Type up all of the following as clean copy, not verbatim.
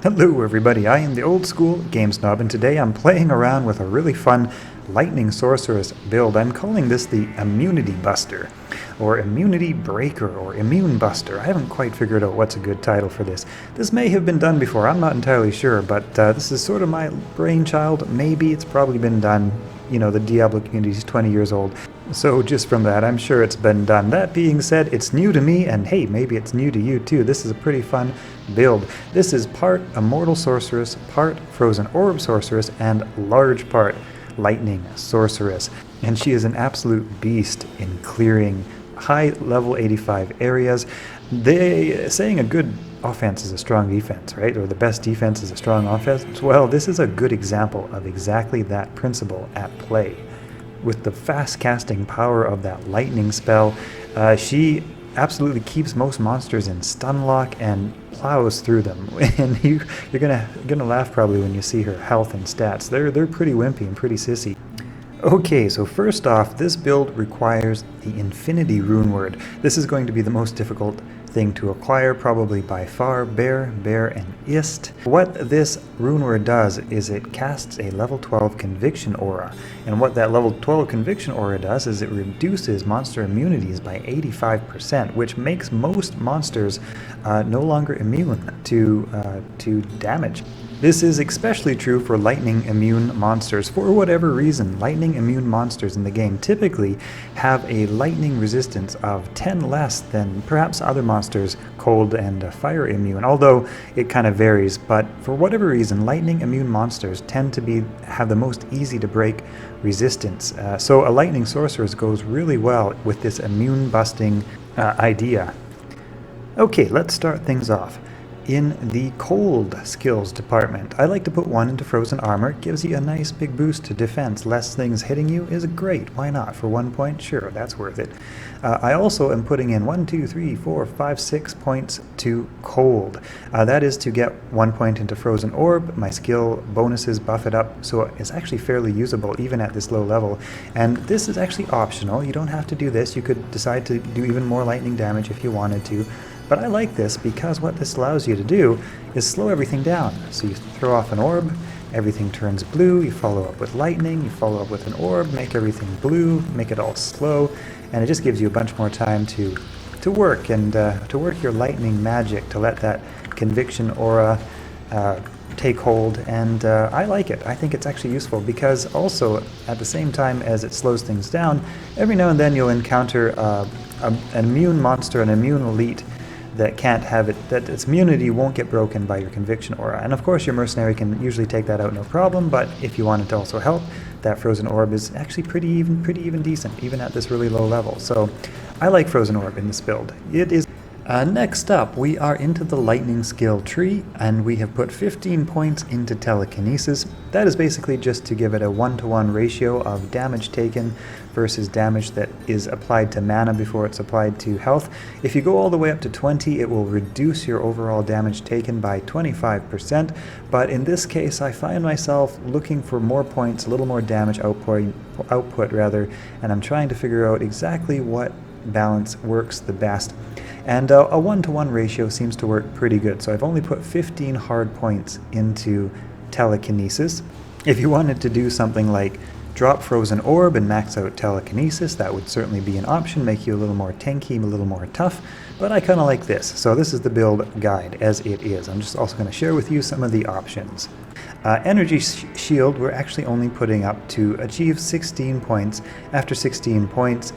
Hello everybody, I am the old school game snob, and today I'm playing around with a really fun lightning sorceress build. I'm calling this the Immunity Buster, or Immunity Breaker, or Immune Buster. I haven't quite figured out what's a good title for this. This may have been done before, I'm not entirely sure, but this is sort of my brainchild. Maybe it's probably been done. You know, the Diablo community is 20 years old, so just from that, I'm sure it's been done. That being said, it's new to me, and hey, maybe it's new to you too. This is a pretty fun build. This is part Immortal Sorceress, part Frozen Orb Sorceress, and large part Lightning Sorceress. And she is an absolute beast in clearing high level 85 areas. Saying a good offense is a strong defense, right? Or the best defense is a strong offense. Well, this is a good example of exactly that principle at play. With the fast casting power of that lightning spell, she absolutely keeps most monsters in stun lock and plows through them. And you're gonna laugh probably when you see her health and stats. They're pretty wimpy and pretty sissy. Okay, so first off, this build requires the Infinity Rune Word. This is going to be the most difficult thing to acquire, probably by far. Bear, and Ist. What this rune word does is it casts a level 12 Conviction Aura, and what that level 12 Conviction Aura does is it reduces monster immunities by 85%, which makes most monsters no longer immune to damage. This is especially true for lightning immune monsters. For whatever reason, lightning immune monsters in the game typically have a lightning resistance of 10 less than perhaps other monsters cold and fire immune, although it kind of varies. But for whatever reason, lightning immune monsters tend to have the most easy to break resistance. So a lightning sorceress goes really well with this immune busting idea. Okay, let's start things off. In the cold skills department, I like to put one into frozen armor. It gives you a nice big boost to defense. Less things hitting you is great. Why not? For 1 point, sure, that's worth it. I also am putting in 1, 2, 3, 4, 5, 6 points to cold. That is to get 1 point into frozen orb. My skill bonuses buff it up, so it's actually fairly usable even at this low level. And this is actually optional. You don't have to do this. You could decide to do even more lightning damage if you wanted to. But I like this because what this allows you to do is slow everything down. So you throw off an orb, everything turns blue, you follow up with lightning, you follow up with an orb, make everything blue, make it all slow, and it just gives you a bunch more time to work and to work your lightning magic, to let that conviction aura take hold, and I like it. I think it's actually useful because also at the same time as it slows things down, every now and then you'll encounter an immune monster, an immune elite, that can't have it, that its immunity won't get broken by your conviction aura. And of course your mercenary can usually take that out no problem, but if you wanted to also help, that frozen orb is actually pretty even decent, even at this really low level. So I like frozen orb in this build. It is next up, we are into the lightning skill tree, and we have put 15 points into telekinesis. That is basically just to give it a 1-to-1 ratio of damage taken versus damage that is applied to mana before it's applied to health. If you go all the way up to 20, it will reduce your overall damage taken by 25%, but in this case I find myself looking for more points, a little more damage output rather, and I'm trying to figure out exactly what balance works the best. And a 1-to-1 ratio seems to work pretty good, so I've only put 15 hard points into telekinesis. If you wanted to do something like drop frozen orb and max out telekinesis, that would certainly be an option, make you a little more tanky, a little more tough, but I kind of like this. So this is the build guide as it is. I'm just also going to share with you some of the options. Energy shield, we're actually only putting up to achieve 16 points. After 16 points,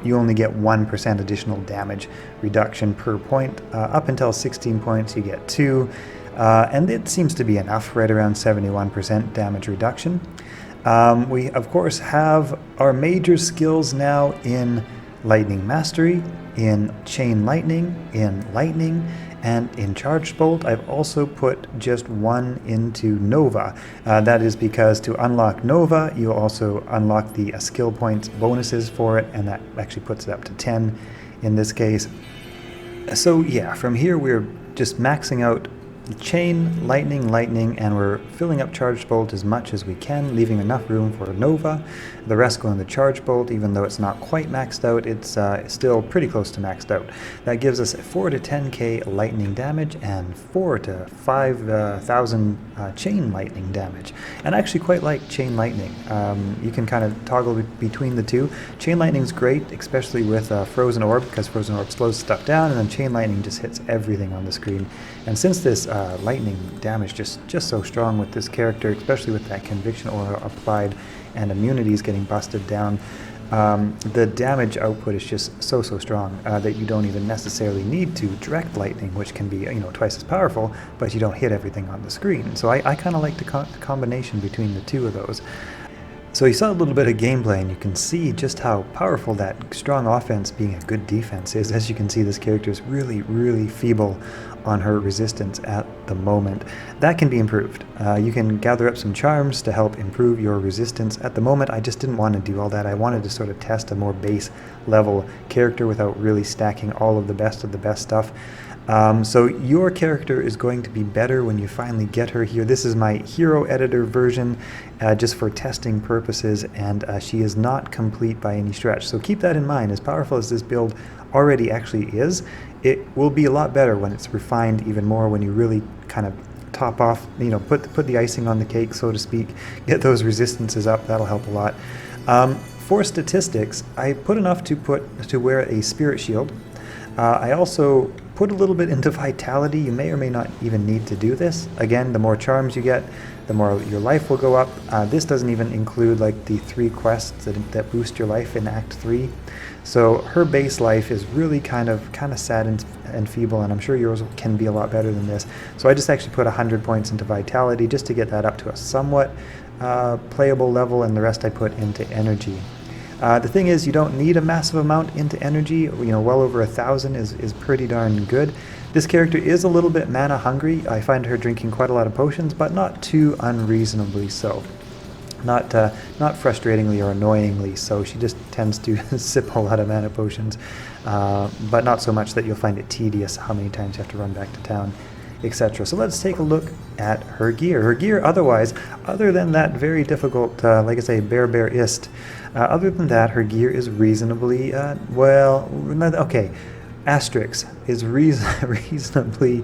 you only get 1% additional damage reduction per point. Up until 16 points, you get 2, and it seems to be enough, right around 71% damage reduction. We, of course, have our major skills now in Lightning Mastery, in Chain Lightning, and in Charged Bolt. I've also put just 1 into Nova. That is because to unlock Nova, you also unlock the skill points bonuses for it, and that actually puts it up to 10 in this case. So yeah, from here we're just maxing out chain, lightning, lightning, and we're filling up charged bolt as much as we can, leaving enough room for Nova. The rest go in the charge bolt. Even though it's not quite maxed out, it's still pretty close to maxed out. That gives us 4 to 10k lightning damage and 4 to 5,000 chain lightning damage. And I actually quite like chain lightning. You can kind of toggle between the two. Chain lightning is great, especially with Frozen Orb, because Frozen Orb slows stuff down, and then chain lightning just hits everything on the screen. And since this lightning damage just so strong with this character, especially with that conviction aura applied and immunities getting busted down, the damage output is just so strong that you don't even necessarily need to direct lightning, which can be twice as powerful, but you don't hit everything on the screen. So I kind of like the combination between the two of those. So you saw a little bit of gameplay, and you can see just how powerful that strong offense being a good defense is. As you can see, this character is really feeble on her resistance at the moment. That can be improved. You can gather up some charms to help improve your resistance. At the moment, I just didn't want to do all that. I wanted to sort of test a more base level character without really stacking all of the best stuff. So your character is going to be better when you finally get her here. This is my hero editor version just for testing purposes, and she is not complete by any stretch. So keep that in mind. As powerful as this build already actually is, it will be a lot better when it's refined even more, when you really kind of top off, put the icing on the cake, so to speak, get those resistances up. That'll help a lot. For statistics, I put enough to wear a spirit shield. I also put a little bit into vitality. You may or may not even need to do this. Again, the more charms you get, the more your life will go up. This doesn't even include like the 3 quests that boost your life in Act 3. So her base life is really kind of sad and feeble, and I'm sure yours can be a lot better than this. So I just actually put 100 points into vitality just to get that up to a somewhat playable level, and the rest I put into energy. The thing is, you don't need a massive amount into energy. Well over 1,000 is pretty darn good. This character is a little bit mana hungry. I find her drinking quite a lot of potions, but not too unreasonably so. Not frustratingly or annoyingly so. She just tends to sip a lot of mana potions, but not so much that you'll find it tedious how many times you have to run back to town, etc. So let's take a look at her gear. Her gear otherwise, other than that very difficult, like I say, bear-ist, other than that, her gear is reasonably, asterisk is reasonably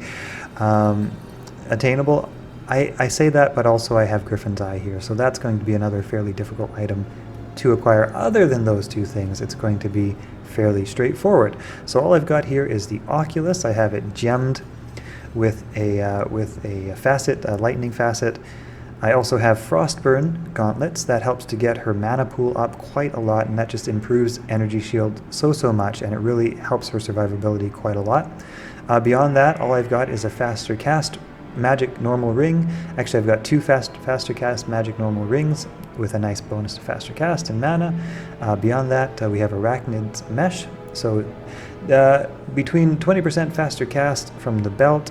attainable. I say that, but also I have Griffin's Eye here, so that's going to be another fairly difficult item to acquire. Other than those two things, it's going to be fairly straightforward. So all I've got here is the Oculus. I have it gemmed with a facet, a lightning facet. I also have Frostburn gauntlets. That helps to get her mana pool up quite a lot, and that just improves energy shield so much, and it really helps her survivability quite a lot. Beyond that, all I've got is a faster cast magic normal ring. Actually, I've got 2 faster cast magic normal rings with a nice bonus to faster cast and mana. Beyond that, we have Arachnid's mesh. So between 20% faster cast from the belt,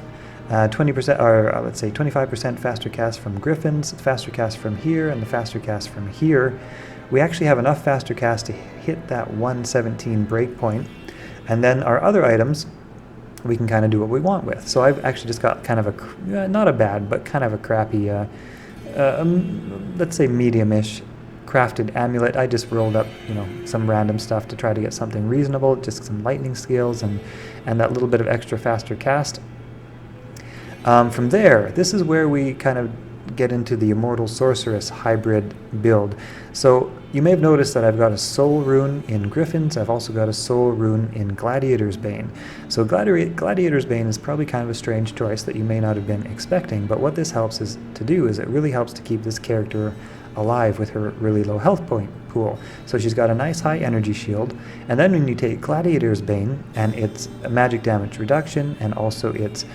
20%, or let's say 25% faster cast from Griffin's, faster cast from here, and the faster cast from here, we actually have enough faster cast to hit that 117 breakpoint. And then our other items, we can kind of do what we want with. So I've actually just got kind of a, not a bad, but kind of a crappy, let's say medium-ish crafted amulet. I just rolled up, some random stuff to try to get something reasonable, just some lightning scales and that little bit of extra faster cast. From there, this is where we kind of get into the Immortal-Sorceress hybrid build. So you may have noticed that I've got a soul rune in Griffin's. I've also got a soul rune in Gladiator's Bane. So Gladiator's Bane is probably kind of a strange choice that you may not have been expecting, but what this helps is it really helps to keep this character alive with her really low health point pool. So she's got a nice high energy shield, and then when you take Gladiator's Bane and its magic damage reduction and also its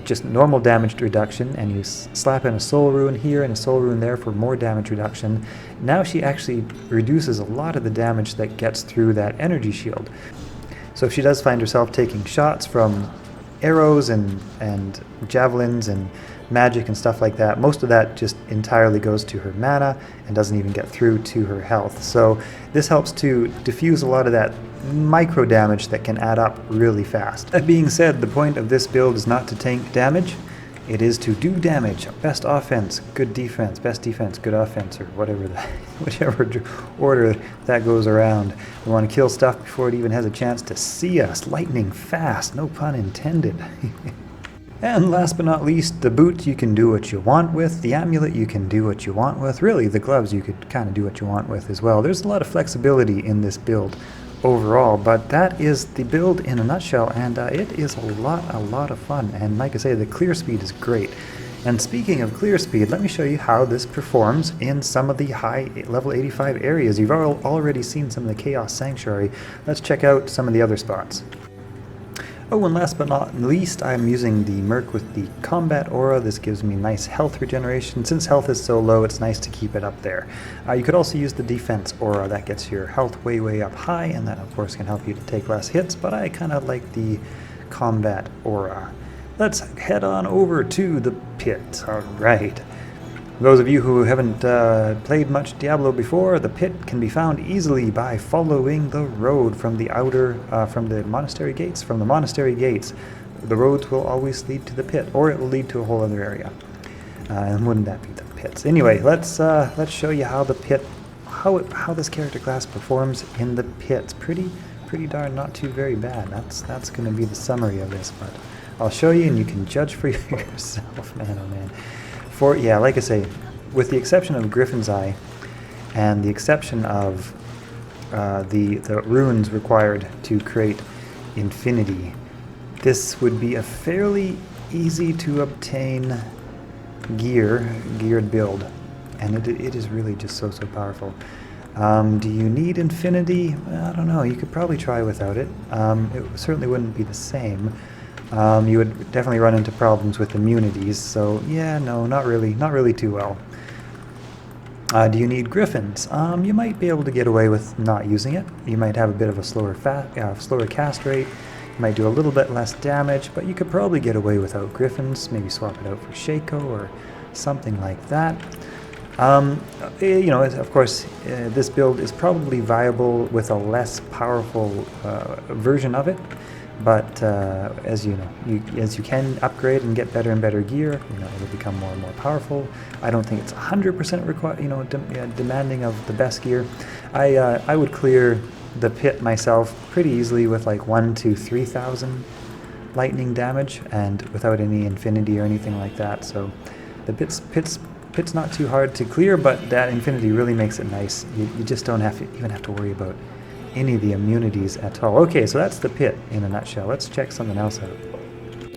just normal damage reduction, and you slap in a soul rune here and a soul rune there for more damage reduction, now she actually reduces a lot of the damage that gets through that energy shield. So if she does find herself taking shots from arrows and javelins and magic and stuff like that, most of that just entirely goes to her mana and doesn't even get through to her health. So this helps to diffuse a lot of that micro damage that can add up really fast. That being said, the point of this build is not to tank damage. It is to do damage, best offense, good defense, best defense, good offense, or whatever whichever order that goes around. We want to kill stuff before it even has a chance to see us. Lightning fast, no pun intended. And last but not least, the boot you can do what you want with, the amulet you can do what you want with, really the gloves you could kind of do what you want with as well. There's a lot of flexibility in this build overall, but that is the build in a nutshell, and it is a lot of fun. And like I say, the clear speed is great. And speaking of clear speed, let me show you how this performs in some of the high level 85 areas. You've already seen some of the Chaos Sanctuary. Let's check out some of the other spots. Oh, and last but not least, I'm using the Merc with the Combat Aura. This gives me nice health regeneration. Since health is so low, it's nice to keep it up there. You could also use the Defense Aura. That gets your health way up high, and that of course can help you to take less hits, but I kind of like the Combat Aura. Let's head on over to the pit. Alright. Those of you who haven't played much Diablo before, the pit can be found easily by following the road from the from the monastery gates. From the monastery gates, the roads will always lead to the pit, or it will lead to a whole other area. And wouldn't that be the pits? Anyway, let's show you how the pit, how this character class performs in the pits. Pretty darn not too very bad. That's going to be the summary of this, but I'll show you and you can judge for yourself, man, oh man. Yeah, like I say, with the exception of Griffin's Eye and the exception of the runes required to create infinity, this would be a fairly easy to obtain geared build, and it is really just so powerful. Do you need infinity? I don't know, you could probably try without it. It certainly wouldn't be the same. You would definitely run into problems with immunities, so yeah, no, not really too well. Do you need griffins? You might be able to get away with not using it. You might have a bit of a slower cast rate. You might do a little bit less damage, but you could probably get away without griffins. Maybe swap it out for Shaco or something like that. You know, of course, this build is probably viable with a less powerful version of it. But as you know, as you can upgrade and get better and better gear, you know, it'll become more and more powerful. I don't think it's 100% demanding of the best gear. I would clear the pit myself pretty easily with like 1,000 to 3,000 lightning damage, and without any infinity or anything like that. So the pit's not too hard to clear, but that infinity really makes it nice. You just don't even have to worry about any of the immunities at all. Okay, so that's the pit in a nutshell. Let's check something else out.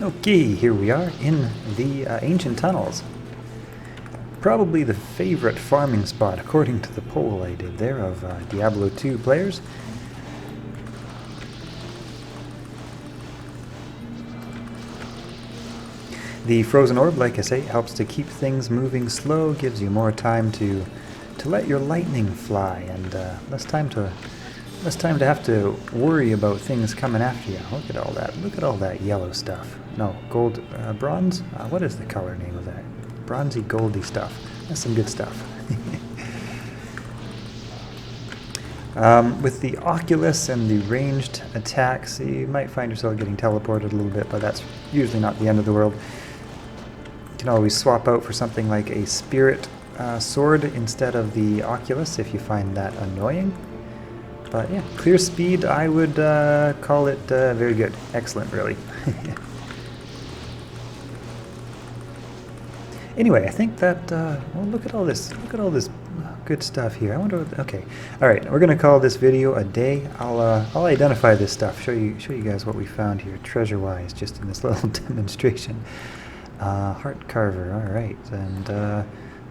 Okay, here we are in the ancient tunnels. Probably the favorite farming spot, according to the poll I did there, of Diablo 2 players. The frozen orb, like I say, helps to keep things moving slow, gives you more time to let your lightning fly, and less time to have to worry about things coming after you. Look at all that. Look at all that yellow stuff. No, gold, bronze? What is the color name of that? Bronzy, goldy stuff. That's some good stuff. With the Oculus and the ranged attacks, you might find yourself getting teleported a little bit, but that's usually not the end of the world. You can always swap out for something like a spirit sword instead of the Oculus if you find that annoying. But yeah, clear speed, I would call it very good. Excellent, really. Anyway, I think that, well, look at all this good stuff here. I wonder what, okay. Alright, we're going to call this video a day. I'll identify this stuff, show you guys what we found here, treasure-wise, just in this little demonstration. Heart Carver, alright, and the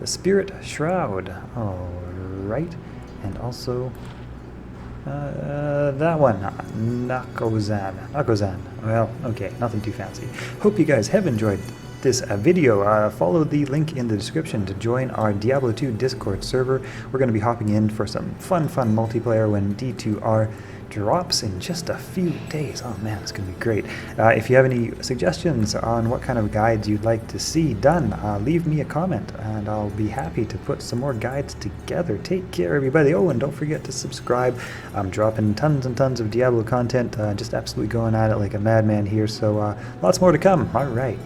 Spirit Shroud, alright, and also that one, Nakozan. Well, okay, nothing too fancy. Hope you guys have enjoyed this video. Follow the link in the description to join our Diablo 2 Discord server. We're going to be hopping in for some fun multiplayer when D2R drops in just a few days. Oh man, it's going to be great. If you have any suggestions on what kind of guides you'd like to see done, leave me a comment and I'll be happy to put some more guides together. Take care, everybody. Oh, and don't forget to subscribe. I'm dropping tons and tons of Diablo content, just absolutely going at it like a madman here, so lots more to come. All right.